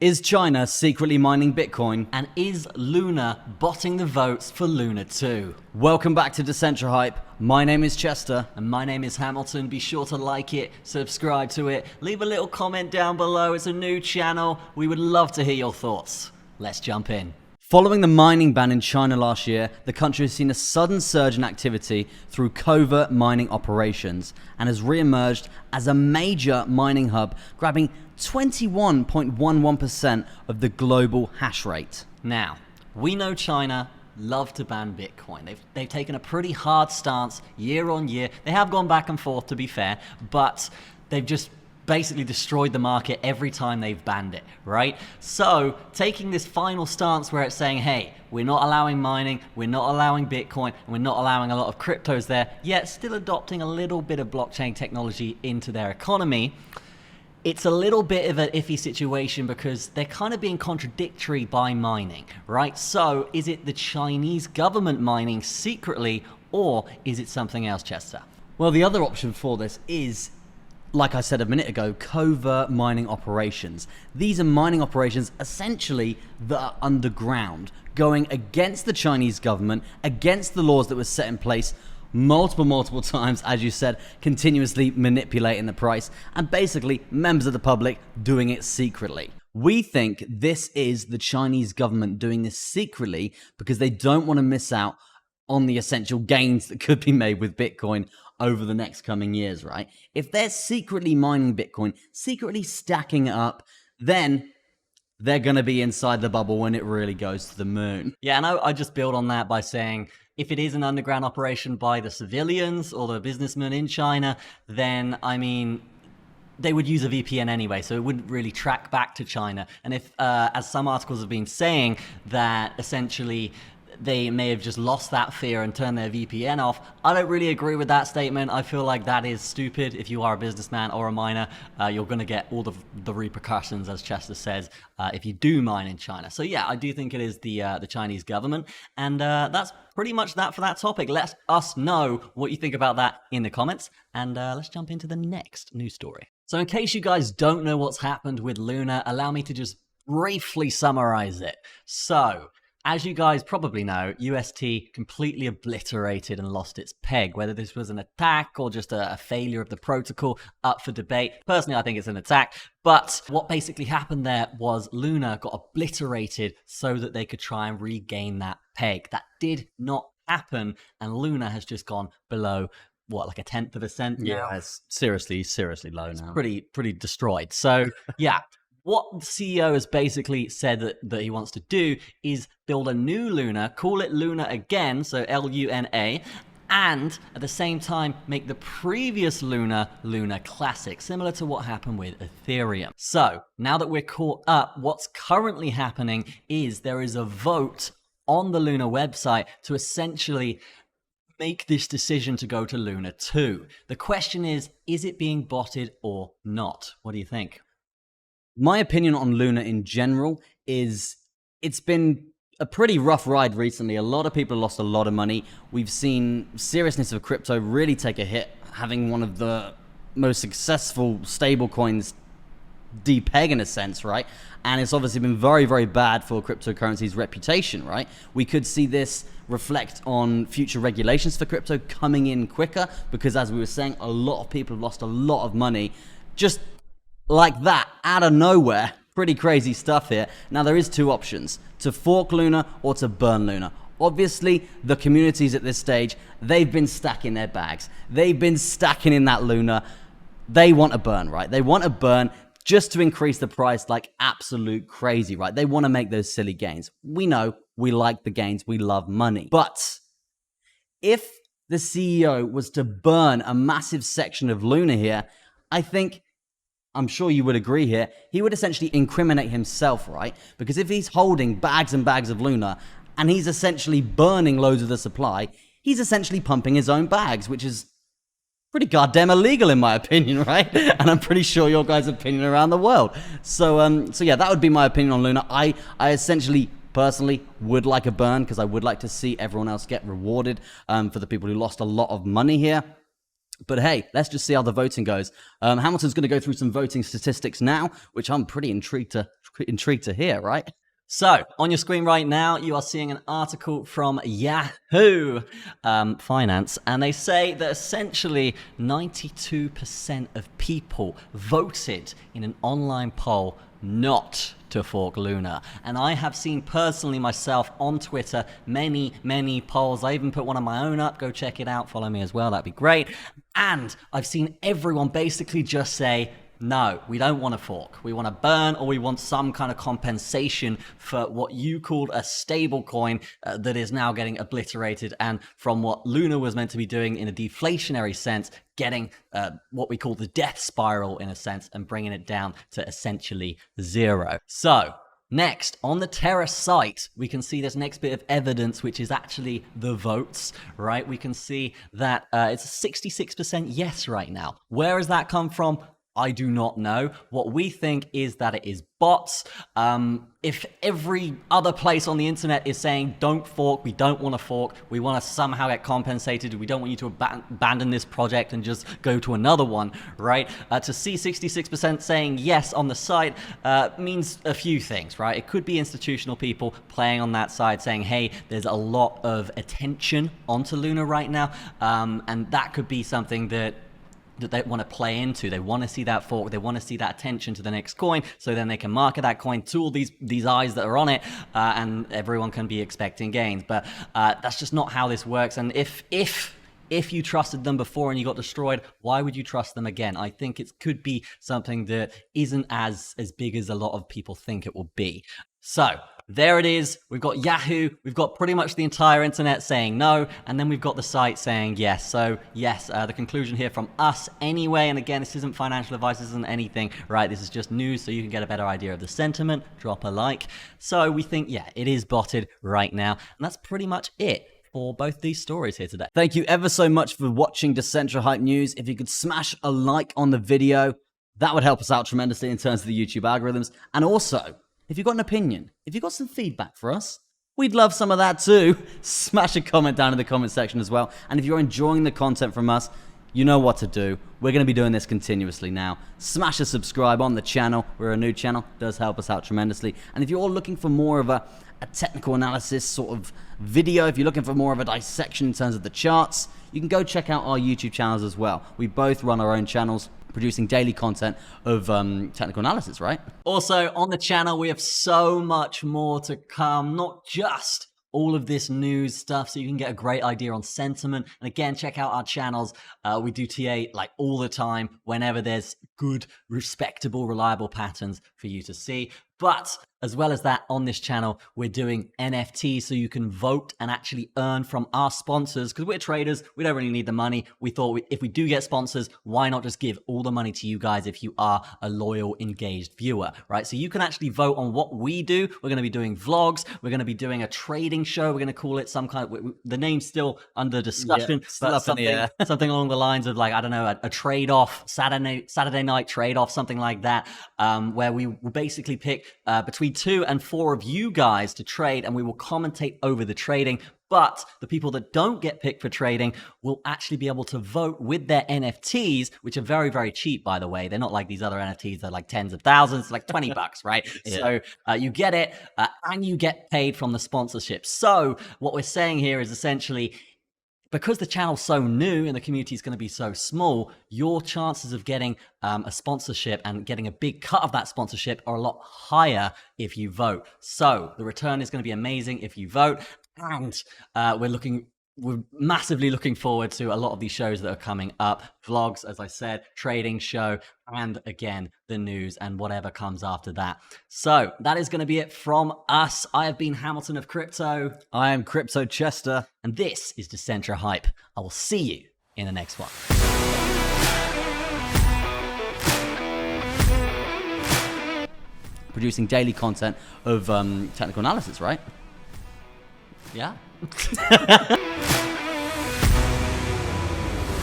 Is China secretly mining Bitcoin? And is Luna botting the votes for Luna 2? Welcome back to Decentra Hype. My name is Chester. And my name is Hamilton. Be sure to like it, subscribe to it, leave a little comment down below. It's a new channel. We would love to hear your thoughts. Let's jump in. Following the mining ban in China last year, the country has seen a sudden surge in activity through covert mining operations and has re-emerged as a major mining hub, grabbing 21.11% of the global hash rate. Now, we know China love to ban Bitcoin. They've taken a pretty hard stance year on year. They have gone back and forth, to be fair, but they've just basically destroyed the market every time they've banned it, right? So taking this final stance where it's saying, hey, we're not allowing mining, we're not allowing Bitcoin, and we're not allowing a lot of cryptos there, yet still adopting a little bit of blockchain technology into their economy. It's a little bit of an iffy situation because they're kind of being contradictory by mining, right? So is it the Chinese government mining secretly, or is it something else, Chester? Well, the other option for this is, like I said a minute ago, covert mining operations. These are mining operations essentially that are underground, going against the Chinese government, against the laws that were set in place multiple times, as you said, continuously manipulating the price, and basically members of the public doing it secretly. We think this is the Chinese government doing this secretly because they don't want to miss out on the essential gains that could be made with Bitcoin over the next coming years, right? If they're secretly mining Bitcoin, secretly stacking it up, then they're going to be inside the bubble when it really goes to the moon. Yeah, and I just build on that by saying, if it is an underground operation by the civilians or the businessmen in China, then, I mean, they would use a VPN anyway, so it wouldn't really track back to China. And if, as some articles have been saying, that essentially they may have just lost that fear and turned their VPN off, I don't really agree with that statement. I feel like that is stupid. If you are a businessman or a miner, you're going to get all the repercussions, as Chester says, if you do mine in China. So yeah, I do think it is the Chinese government. And that's pretty much that for that topic. Let us know what you think about that in the comments. And let's jump into the next news story. So in case you guys don't know what's happened with Luna, allow me to just briefly summarize it. So, as you guys probably know, UST completely obliterated and lost its peg. Whether this was an attack or just a failure of the protocol, up for debate. Personally, I think it's an attack. But what basically happened there was Luna got obliterated so that they could try and regain that peg. That did not happen, and Luna has just gone below, what, like 1/10 of a cent now? Yeah, it's seriously low now. Pretty destroyed. So, yeah. What the CEO has basically said that he wants to do is build a new Luna, call it Luna again, so Luna, and at the same time make the previous Luna Classic, similar to what happened with Ethereum. So now that we're caught up, what's currently happening is there is a vote on the Luna website to essentially make this decision to go to Luna 2. The question is it being botted or not? What do you think? My opinion on Luna in general is it's been a pretty rough ride recently. A lot of people have lost a lot of money. We've seen seriousness of crypto really take a hit, having one of the most successful stable coins depeg in a sense, right? And it's obviously been very bad for cryptocurrency's reputation, right? We could see this reflect on future regulations for crypto coming in quicker because, as we were saying, a lot of people have lost a lot of money just like that, out of nowhere. Pretty crazy stuff here. Now, there is two options: to fork Luna or to burn Luna. Obviously, the communities at this stage, they've been stacking their bags. They've been stacking in that Luna. They want a burn, right? They want a burn just to increase the price like absolute crazy, right? They want to make those silly gains. We know, we like the gains, we love money. But if the CEO was to burn a massive section of Luna here, I'm sure you would agree here, he would essentially incriminate himself, right? Because if he's holding bags and bags of Luna and he's essentially burning loads of the supply, he's essentially pumping his own bags, which is pretty goddamn illegal in my opinion, right? And I'm pretty sure your guys' opinion around the world. So yeah, that would be my opinion on Luna. I essentially, personally, would like a burn because I would like to see everyone else get rewarded for the people who lost a lot of money here. But hey, let's just see how the voting goes. Hamilton's going to go through some voting statistics now, which I'm pretty intrigued to hear, right? So, on your screen right now, you are seeing an article from Yahoo Finance, and they say that essentially 92% of people voted in an online poll not to fork Luna. And I have seen personally myself on Twitter many polls. I even put one of my own up. Go check it out. Follow me as well. That'd be great. And I've seen everyone basically just say, no, we don't want to fork. We want to burn, or we want some kind of compensation for what you called a stable coin that is now getting obliterated. And from what Luna was meant to be doing in a deflationary sense, getting what we call the death spiral in a sense and bringing it down to essentially zero. So next, on the Terra site, we can see this next bit of evidence, which is actually the votes, right? We can see that it's a 66% yes right now. Where has that come from? I do not know. What we think is that it is bots. If every other place on the internet is saying, don't fork, we don't want to fork, we want to somehow get compensated, we don't want you to abandon this project and just go to another one, right? To see 66% saying yes on the site means a few things, right? It could be institutional people playing on that side saying, hey, there's a lot of attention onto Luna right now, and that could be something that they want to play into. They want to see that fork, they want to see that attention to the next coin, so then they can market that coin to all these eyes that are on it, and everyone can be expecting gains. But that's just not how this works. And if you trusted them before and you got destroyed, why would you trust them again? I think it could be something that isn't as big as a lot of people think it will be. So there it is. We've got Yahoo. We've got pretty much the entire internet saying no. And then we've got the site saying yes. So yes, the conclusion here from us anyway. And again, this isn't financial advice. This isn't anything, right? This is just news so you can get a better idea of the sentiment. Drop a like. So we think, yeah, it is botted right now. And that's pretty much it for both these stories here today. Thank you ever so much for watching Decentra Hype News. If you could smash a like on the video, that would help us out tremendously in terms of the YouTube algorithms. And also, if you've got an opinion, if you've got some feedback for us, we'd love some of that too. Smash a comment down in the comment section as well. And if you're enjoying the content from us, you know what to do. We're going to be doing this continuously now. Smash a subscribe on the channel. We're a new channel. It does help us out tremendously. And if you're looking for more of a technical analysis sort of video, if you're looking for more of a dissection in terms of the charts, you can go check out our YouTube channels as well. We both run our own channels, producing daily content of technical analysis, right? Also, on the channel, we have so much more to come, not just all of this news stuff, so you can get a great idea on sentiment. And again, check out our channels. We do TA like all the time, whenever there's good, respectable, reliable patterns for you to see. But as well as that, on this channel, we're doing NFTs, so you can vote and actually earn from our sponsors. Because we're traders, we don't really need the money. We thought if we do get sponsors, why not just give all the money to you guys if you are a loyal, engaged viewer, right? So you can actually vote on what we do. We're going to be doing vlogs. We're going to be doing a trading show. We're going to call it some kind of, the name's still under discussion, but something along the lines of like, I don't know, a trade-off, Saturday night trade-off, something like that, where we will basically pick between 2 and 4 of you guys to trade, and we will commentate over the trading. But the people that don't get picked for trading will actually be able to vote with their NFTs, which are very, very cheap, by the way. They're not like these other NFTs that are like tens of thousands, like $20, right? Yeah. So you get it, and you get paid from the sponsorship. So what we're saying here is essentially, because the channel's so new and the community is going to be so small, your chances of getting a sponsorship and getting a big cut of that sponsorship are a lot higher if you vote. So the return is going to be amazing if you vote. And we're massively looking forward to a lot of these shows that are coming up. Vlogs, as I said, trading show, and again, the news and whatever comes after that. So that is going to be it from us. I have been Hamilton of Crypto. I am Crypto Chester. And this is Decentra Hype. I will see you in the next one. Producing daily content of technical analysis, right? Yeah.